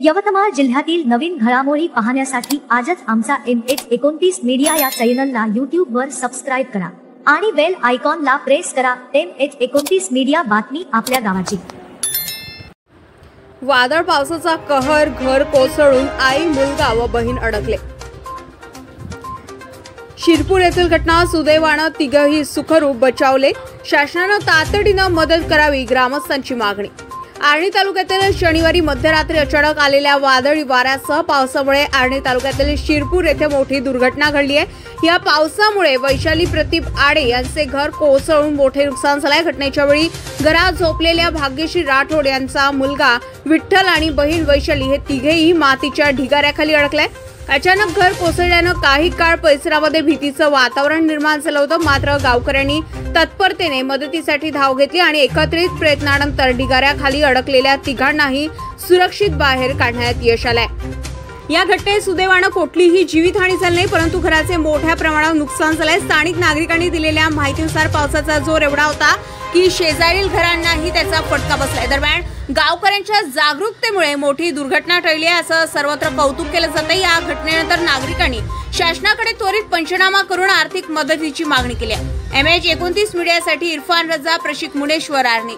यवतमाळ जिल्ह्यातील नवीन घडामोडी पाहण्यासाठी आजच आमचा MH29 मीडिया या चॅनलला YouTube वर सबस्क्राइब करा आणि बेल आयकॉनला प्रेस करा। MH29 मीडिया, बातमी आपल्या गावाची। वादळ पावसाचा कहर, घर कोसळून आई, मुलगा व बहीण अडकले। शिरपूर येथील घटना सुदैवाने तिघही सुखरूप बचावले। शासनाने तातडीने मदत करावी, ग्रामस्थांची मागणी। आर्णी तालुक्यातील शनिवारी मध्यरात्री अचानक आलेल्या वादळी वाऱ्यासह पावसामुळे आर्णी तालुक्यातील शिरपूर येथे मोठी दुर्घटना घडली आहे। या पावसामुळे वैशाली प्रदीप आडे यांचे घर कोसळून मोठे नुकसान झाले। घटनेच्या वेळी घरात झोपलेल्या भाग्यश्री राठोड यांचा मुलगा विठ्ठल आणि बहीण वैशाली हे तिघेही मातीच्या ढिगाऱ्याखाली अडकले। अचानक घर कोसळल्याने काही काळ परिसरामध्ये भीतीचं वातावरण निर्माण झालं होतं। मात्र गावकऱ्यांनी तत्परतेने मदतीसाठी धाव घेतली आणि एकत्रित प्रयत्नानंतर ढिगाऱ्याखाली अडकलेल्या तिघांनाही सुरक्षित बाहेर काढण्यात यश आलंय। या घटनेत सुदैवाने कुठलीही जीवितहानी झाली नाही, परंतु घराचे मोठ्या प्रमाणात नुकसान झालंय। स्थानिक नागरिकांनी दिलेल्या माहितीनुसार पावसाचा जोर एवढा होता की शेजारील घरांनाही त्याचा फटका बसलाय। दरम्यान गावकऱ्यांच्या जागरूकतेमुळे मोठी दुर्घटना टळली आहे, असं सर्वत्र कौतुक केलं जातं। या घटनेनंतर नागरिकांनी शासनाकडे त्वरित पंचनामा करून आर्थिक मदतीची मागणी केली आहे। MH29 मीडियासाठी इरफान रजा, प्रशिक मुनेश्वर, आर्णी।